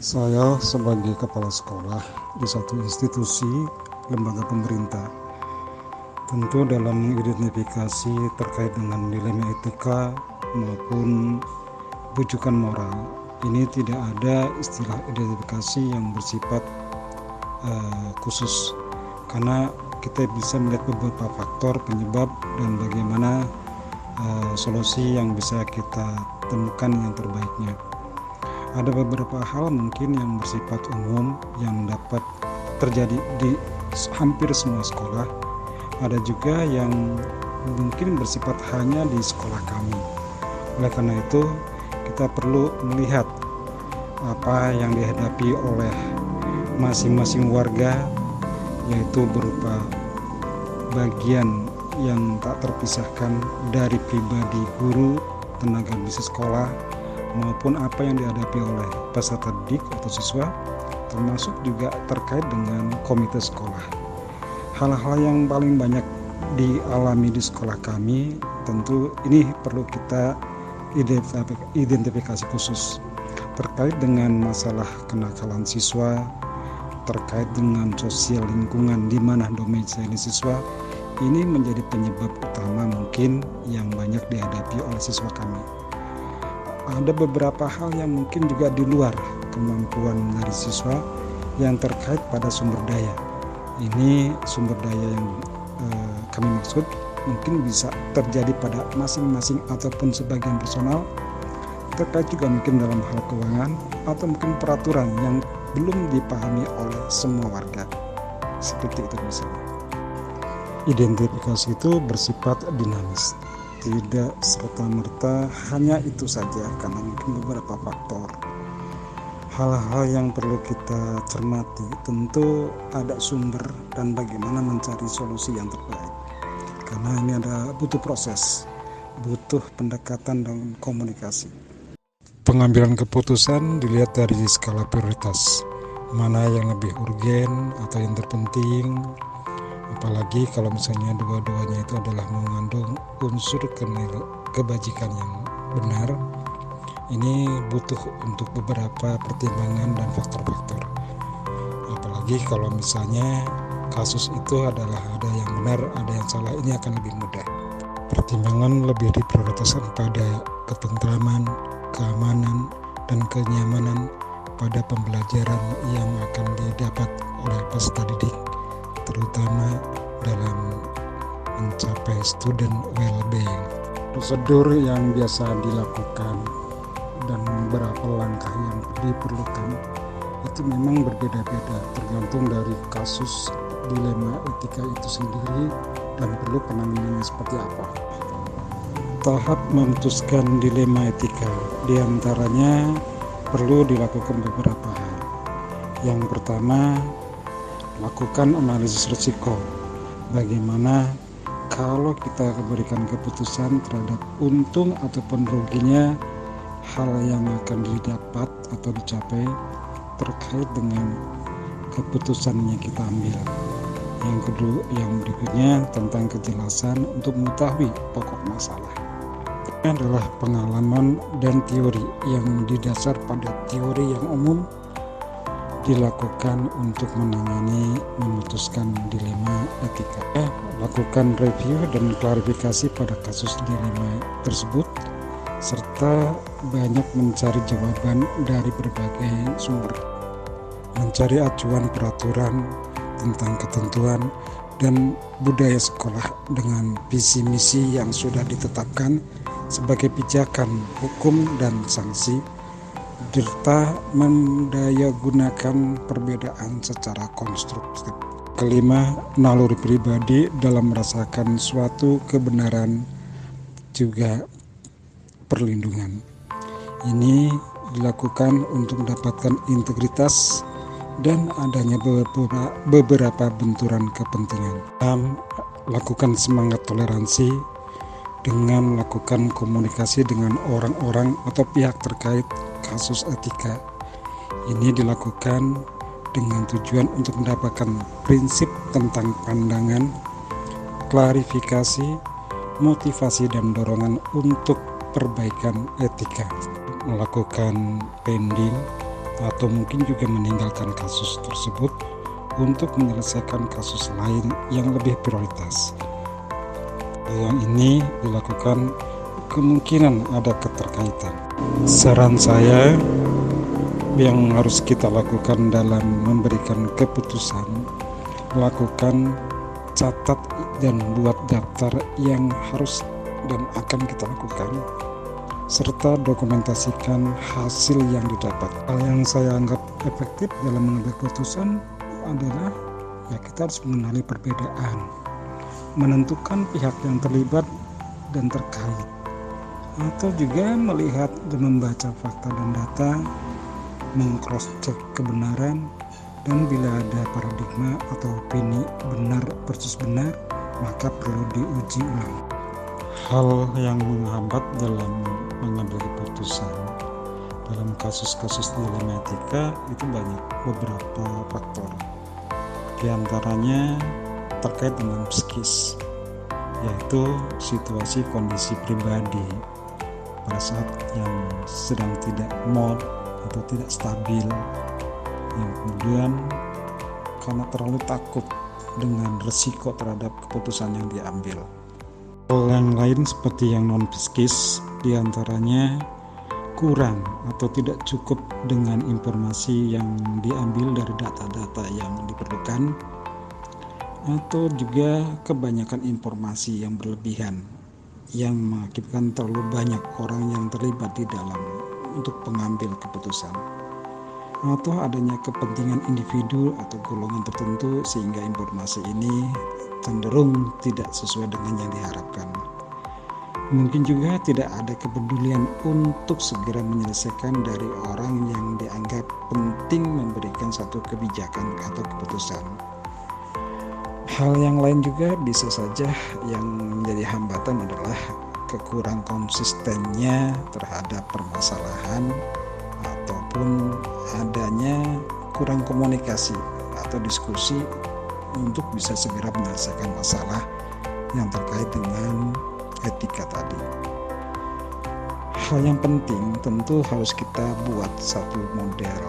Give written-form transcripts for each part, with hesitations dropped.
Saya sebagai kepala sekolah di satu institusi lembaga pemerintah, tentu dalam mengidentifikasi terkait dengan dilema etika maupun bujukan moral, ini tidak ada istilah identifikasi yang bersifat khusus, karena kita bisa melihat beberapa faktor penyebab dan bagaimana solusi yang bisa kita temukan yang terbaiknya. Ada beberapa hal mungkin yang bersifat umum yang dapat terjadi di hampir semua sekolah. Ada juga yang mungkin bersifat hanya di sekolah kami. Oleh karena itu, kita perlu melihat apa yang dihadapi oleh masing-masing warga, yaitu berupa bagian yang tak terpisahkan dari pribadi guru, tenaga bisnis sekolah, maupun apa yang dihadapi oleh peserta didik atau siswa, termasuk juga terkait dengan komite sekolah. Hal-hal yang paling banyak dialami di sekolah kami, tentu ini perlu kita identifikasi khusus terkait dengan masalah kenakalan siswa, terkait dengan sosial lingkungan di mana domisili siswa. Ini menjadi penyebab utama mungkin yang banyak dihadapi oleh siswa kami. Ada beberapa hal yang mungkin juga di luar kemampuan dari siswa yang terkait pada sumber daya. Ini sumber daya yang kami maksud mungkin bisa terjadi pada masing-masing ataupun sebagian personal, terkait juga mungkin dalam hal keuangan atau mungkin peraturan yang belum dipahami oleh semua warga. Seperti itu misalnya. Identifikasi itu bersifat dinamis, tidak serta-merta hanya itu saja, karena mungkin beberapa faktor. Hal-hal yang perlu kita cermati, tentu ada sumber dan bagaimana mencari solusi yang terbaik. Karena ini butuh proses, butuh pendekatan dan komunikasi. Pengambilan keputusan dilihat dari skala prioritas, mana yang lebih urgen atau yang terpenting. Apalagi kalau misalnya dua-duanya itu adalah mengandung unsur kebajikan yang benar, ini butuh untuk beberapa pertimbangan dan faktor-faktor. Apalagi kalau misalnya kasus itu adalah ada yang benar, ada yang salah, ini akan lebih mudah. Pertimbangan lebih diprioritaskan pada ketentraman, keamanan, dan kenyamanan pada pembelajaran yang akan didapat oleh peserta didik, terutama dalam mencapai student well-being. Prosedur yang biasa dilakukan dan beberapa langkah yang diperlukan itu memang berbeda-beda tergantung dari kasus dilema etika itu sendiri dan perlu penanganannya seperti apa. Tahap memutuskan dilema etika diantaranya perlu dilakukan beberapa hal. Yang pertama, lakukan analisis risiko. Bagaimana kalau kita berikan keputusan terhadap untung ataupun ruginya hal yang akan didapat atau dicapai terkait dengan keputusan yang kita ambil. Yang kedua, yang berikutnya tentang kejelasan untuk mengetahui pokok masalah. Ini adalah pengalaman dan teori yang didasar pada teori yang umum dilakukan untuk memutuskan dilema etika. Lakukan review dan klarifikasi pada kasus dilema tersebut, serta banyak mencari jawaban dari berbagai sumber. Mencari acuan peraturan tentang ketentuan dan budaya sekolah dengan visi misi yang sudah ditetapkan sebagai pijakan hukum dan sanksi, serta mendayagunakan perbedaan secara konstruktif. Kelima, naluri pribadi dalam merasakan suatu kebenaran juga perlindungan. Ini dilakukan untuk mendapatkan integritas dan adanya beberapa benturan kepentingan. Lakukan semangat toleransi dengan melakukan komunikasi dengan orang-orang atau pihak terkait kasus etika. Ini dilakukan dengan tujuan untuk mendapatkan prinsip tentang pandangan, klarifikasi, motivasi, dan dorongan untuk perbaikan etika. Melakukan pending atau mungkin juga meninggalkan kasus tersebut untuk menyelesaikan kasus lain yang lebih prioritas. Yang ini dilakukan kemungkinan ada keterkaitan. Saran saya yang harus kita lakukan dalam memberikan keputusan, lakukan, catat dan buat daftar yang harus dan akan kita lakukan, serta dokumentasikan hasil yang didapat. Hal yang saya anggap efektif dalam mengambil keputusan adalah kita harus mengenali perbedaan, menentukan pihak yang terlibat dan terkait, atau juga melihat dan membaca fakta dan data, meng-cross check kebenaran, dan bila ada paradigma atau opini benar versus benar, maka perlu diuji ulang. Hal yang menghambat dalam mengambil keputusan dalam kasus-kasus dilema etika itu banyak, beberapa faktor. Di antaranya terkait dengan psikis, yaitu situasi kondisi pribadi pada saat yang sedang tidak mood atau tidak stabil, yang kemudian karena terlalu takut dengan resiko terhadap keputusan yang diambil. Hal yang lain seperti yang non psikis, diantaranya kurang atau tidak cukup dengan informasi yang diambil dari data-data yang diperlukan, atau juga kebanyakan informasi yang berlebihan yang mengakibatkan terlalu banyak orang yang terlibat di dalam untuk pengambil keputusan, atau adanya kepentingan individu atau golongan tertentu sehingga informasi ini cenderung tidak sesuai dengan yang diharapkan. Mungkin juga tidak ada kepedulian untuk segera menyelesaikan dari orang yang dianggap penting memberikan satu kebijakan atau keputusan. Hal yang lain juga bisa saja yang menjadi hambatan adalah kekurang konsistennya terhadap permasalahan, ataupun adanya kurang komunikasi atau diskusi untuk bisa segera menyelesaikan masalah yang terkait dengan etika tadi. Hal yang penting tentu harus kita buat satu model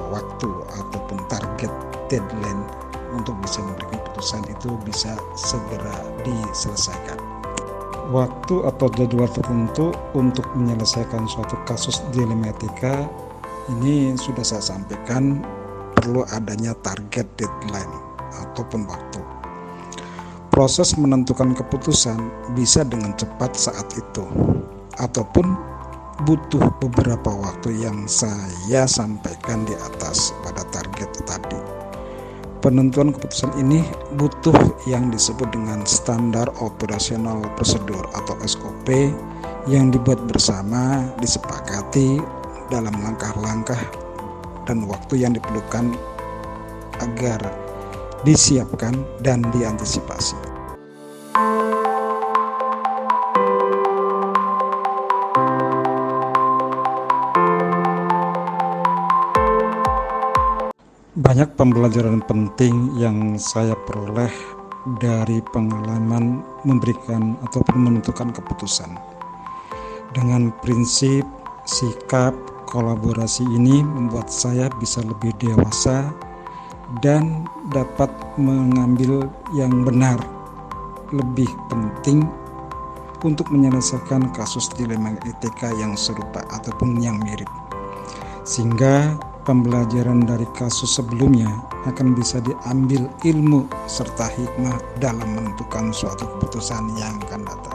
waktu ataupun target deadline untuk bisa memberikan keputusan itu bisa segera diselesaikan. Waktu atau jadwal tertentu untuk menyelesaikan suatu kasus dilema etika ini sudah saya sampaikan, perlu adanya target deadline ataupun waktu. Proses menentukan keputusan bisa dengan cepat saat itu, ataupun butuh beberapa waktu yang saya sampaikan di atas pada target tadi. Penentuan keputusan ini butuh yang disebut dengan standar operasional prosedur atau SOP yang dibuat bersama, disepakati dalam langkah-langkah dan waktu yang diperlukan agar disiapkan dan diantisipasi. Banyak pembelajaran penting yang saya peroleh dari pengalaman memberikan ataupun menentukan keputusan. Dengan prinsip, sikap, kolaborasi ini membuat saya bisa lebih dewasa dan dapat mengambil yang benar. Lebih penting untuk menyelesaikan kasus dilema etika yang serupa ataupun yang mirip, sehingga pembelajaran dari kasus sebelumnya akan bisa diambil ilmu serta hikmah dalam menentukan suatu keputusan yang akan datang.